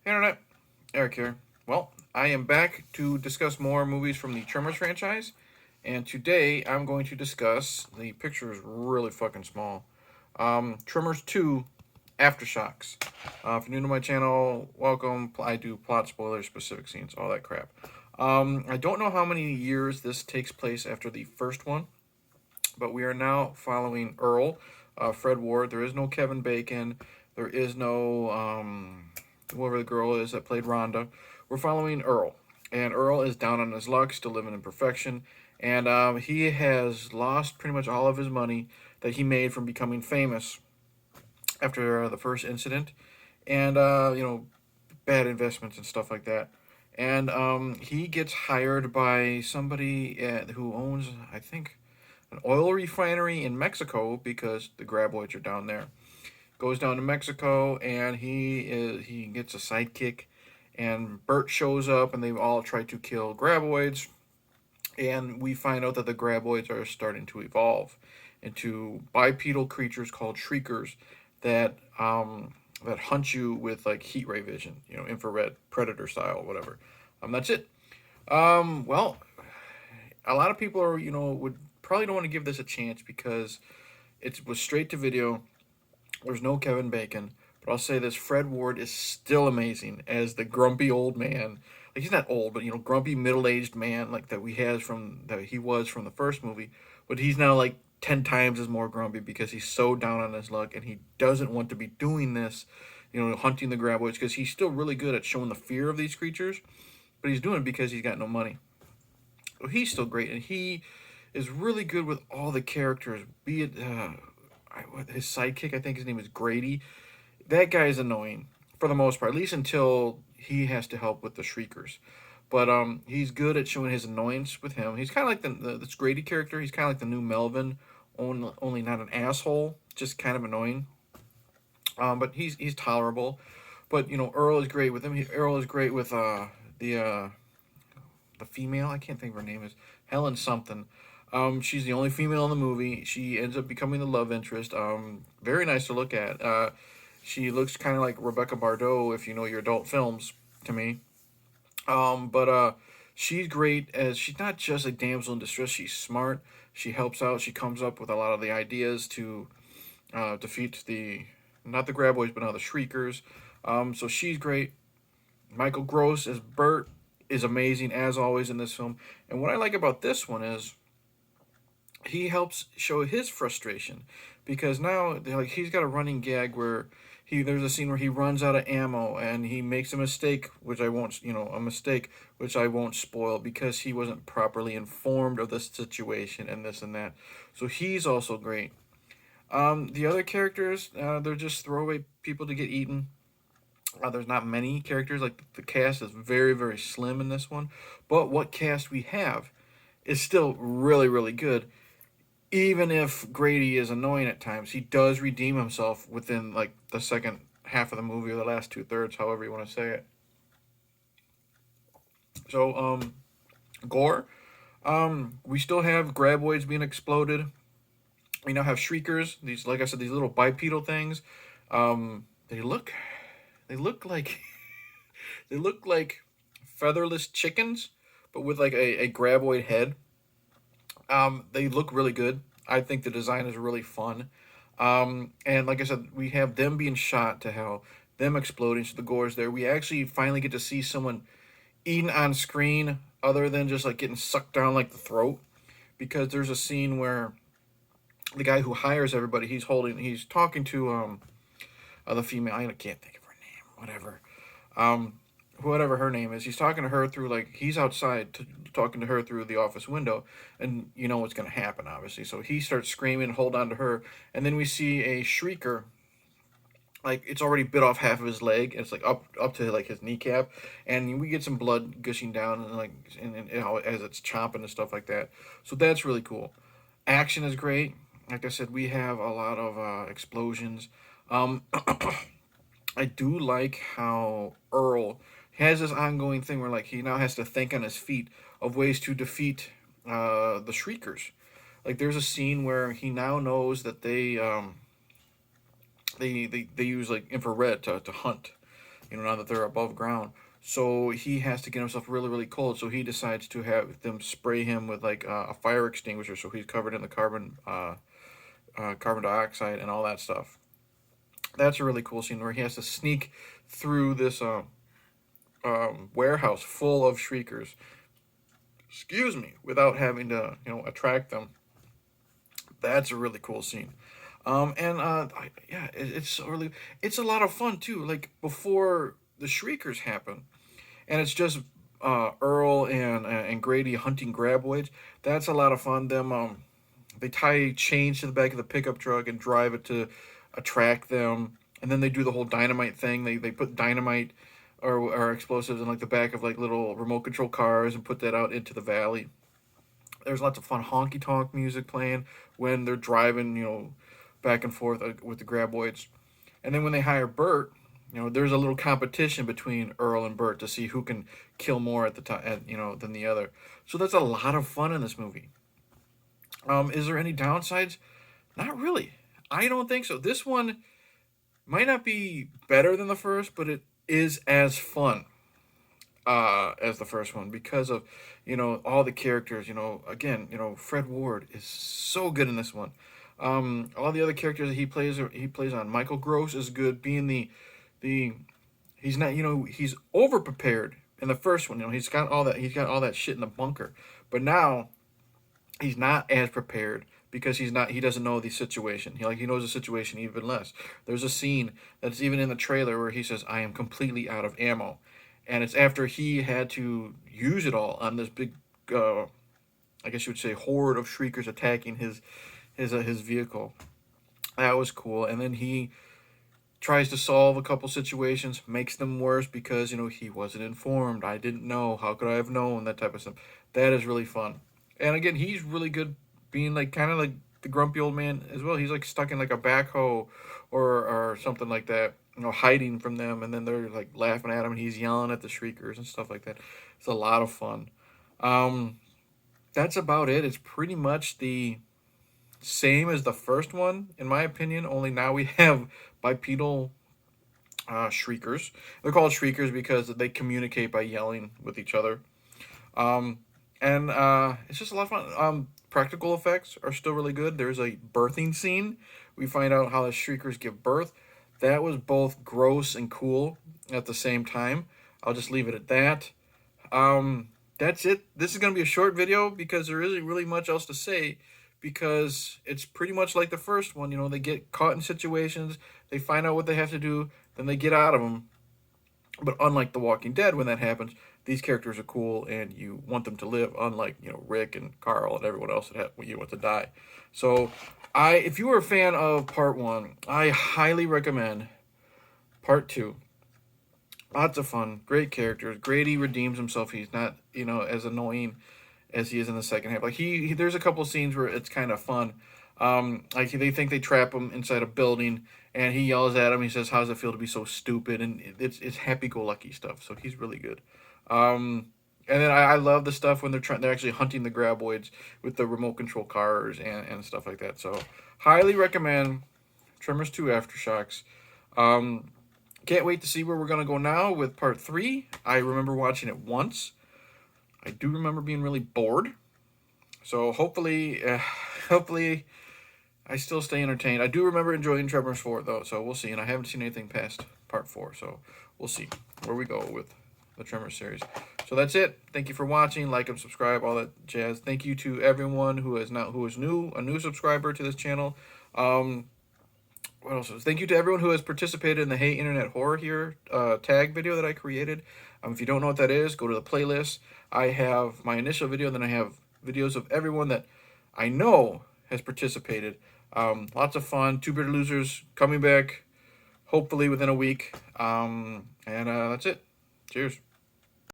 Hey Internet, Eric here. Well, I am back to discuss more movies from the Tremors franchise, and today I'm going to discuss the picture is really fucking small. Tremors 2 Aftershocks. If you're new to my channel, welcome. I do plot spoilers, specific scenes, all that crap. I don't know how many years this takes place after the first one, but we are now following Earl, Fred Ward. There is no Kevin Bacon. There is no whoever the girl is that played Rhonda. We're following Earl, and Earl is down on his luck, still living in perfection, and he has lost pretty much all of his money that he made from becoming famous after the first incident, and bad investments and stuff like that. And he gets hired by somebody who owns, I think, an oil refinery in Mexico because the Graboids are down there. Goes down to Mexico and he gets a sidekick, and Bert shows up and they all try to kill Graboids, and we find out that the Graboids are starting to evolve into bipedal creatures called shriekers that hunt you with like heat ray vision, infrared predator style, whatever. That's it. Well, a lot of people are would probably don't want to give this a chance because it was straight to video. There's no Kevin Bacon, but I'll say this: Fred Ward is still amazing as the grumpy old man. Like he's not old, but grumpy middle-aged man like that he was from the first movie. But he's now like 10 times as more grumpy because he's so down on his luck and he doesn't want to be doing this, hunting the graboids, because he's still really good at showing the fear of these creatures, but he's doing it because he's got no money. So he's still great, and he is really good with all the characters. Be it his sidekick, I think his name is Grady. That guy is annoying for the most part, at least until he has to help with the Shriekers. But he's good at showing his annoyance with him. He's kind of like this Grady character. He's kind of like the new Melvin, only not an asshole, just kind of annoying. But he's tolerable. But Earl is great with him. Earl is great with the female. I can't think of her name is Helen something. She's the only female in the movie. She ends up becoming the love interest. Very nice to look at. She looks kind of like Rebecca Bardot, if you know your adult films, to me. But she's great as she's not just a damsel in distress. She's smart. She helps out. She comes up with a lot of the ideas to defeat the not the Graboids, but now the Shriekers. So she's great. Michael Gross as Bert is amazing as always in this film. And what I like about this one is he helps show his frustration because now like he's got a running gag where there's a scene where he runs out of ammo and he makes a mistake, which I won't which I won't spoil because he wasn't properly informed of the situation and this and that. So he's also great. The other characters, they're just throwaway people to get eaten. There's not many characters. Like the cast is very, very slim in this one, but what cast we have is still really, really good. Even if Grady is annoying at times, he does redeem himself within like the second half of the movie or the last 2/3, however you want to say it. So, gore. We still have graboids being exploded. We now have shriekers. These, like I said, these little bipedal things. They look like they look like featherless chickens, but with like a graboid head. They look really good. I think the design is really fun. And like I said, we have them being shot to hell, them exploding, so the gore's there. We actually finally get to see someone eaten on screen other than just like getting sucked down like the throat. Because there's a scene where the guy who hires everybody, he's talking to the female. I can't think of her name. Whatever. Whatever her name is, he's talking to her through like he's outside talking to her through the office window, and you know what's gonna happen, obviously. So he starts screaming, hold on to her, and then we see a shrieker. Like it's already bit off half of his leg, and it's like up to like his kneecap, and we get some blood gushing down, and like as it's chomping and stuff like that. So that's really cool. Action is great. Like I said, we have a lot of explosions. Um, I do like how Earl has this ongoing thing where like he now has to think on his feet of ways to defeat the Shriekers. Like there's a scene where he now knows that they use like infrared to hunt. now that they're above ground. So he has to get himself really, really cold. So he decides to have them spray him with like a fire extinguisher. So he's covered in the carbon dioxide and all that stuff. That's a really cool scene where he has to sneak through this warehouse full of shriekers. Excuse me, without having to attract them. That's a really cool scene. Yeah, it's a lot of fun too. Like before the shriekers happen, and it's just Earl and Grady hunting graboids. That's a lot of fun. They tie chains to the back of the pickup truck and drive it to attract them, and then they do the whole dynamite thing. They put dynamite or explosives in like the back of like little remote control cars and put that out into the valley. There's lots of fun honky tonk music playing when they're driving, back and forth with the graboids. And then when they hire Bert, there's a little competition between Earl and Bert to see who can kill more at the time, than the other. So that's a lot of fun in this movie. Is there any downsides? Not really. I don't think so. This one might not be better than the first, but it is as fun as the first one because of all the characters. Again, Fred Ward is so good in this one. All the other characters that he plays on. Michael Gross is good, being the he's not he's over prepared in the first one. He's got all that shit in the bunker, but now he's not as prepared because he doesn't know the situation. He knows the situation even less. There's a scene that's even in the trailer where he says, "I am completely out of ammo," and it's after he had to use it all on this big, I guess you would say, horde of shriekers attacking his vehicle. That was cool. And then he tries to solve a couple situations, makes them worse because he wasn't informed. I didn't know. How could I have known? That type of stuff. That is really fun. And again, he's really good being like kind of like the grumpy old man as well. He's like stuck in like a backhoe or something like that, hiding from them, and then they're like laughing at him and he's yelling at the shriekers and stuff like that. It's a lot of fun. That's about it. It's pretty much the same as the first one, in my opinion, only now we have bipedal shriekers. They're called shriekers because they communicate by yelling with each other. And it's just a lot of fun. Practical effects are still really good. There's a birthing scene. We find out how the shriekers give birth. That was both gross and cool at the same time. I'll just leave it at that. That's it. This is going to be a short video because there isn't really much else to say, because it's pretty much like the first one. They get caught in situations, they find out what they have to do, then they get out of them. But unlike The Walking Dead, when that happens, these characters are cool and you want them to live, unlike Rick and Carl and everyone else that you want to die. So if you were a fan of part 1, I highly recommend part 2. Lots of fun, great characters. Grady redeems himself. He's not as annoying as he is in the second half. Like there's a couple scenes where it's kind of fun. Like they think they trap him inside a building, and he yells at him. He says, "How does it feel to be so stupid?" And it's happy-go-lucky stuff. So he's really good. And then I love the stuff when they're actually hunting the graboids with the remote control cars and stuff like that. So highly recommend Tremors 2 Aftershocks. Can't wait to see where we're gonna go now with part 3. I remember watching it once. I do remember being really bored. So hopefully I still stay entertained. I do remember enjoying Tremors 4 though, so we'll see. And I haven't seen anything past part 4, so we'll see where we go with the Tremors series. So that's it. Thank you for watching. Like and subscribe, all that jazz. Thank you to everyone who is new, a new subscriber to this channel. What else? Thank you to everyone who has participated in the Hey Internet Horror Here tag video that I created. If you don't know what that is, go to the playlist. I have my initial video, then I have videos of everyone that I know has participated. Lots of fun. Two Bitter Losers coming back, hopefully within a week. And that's it. Cheers.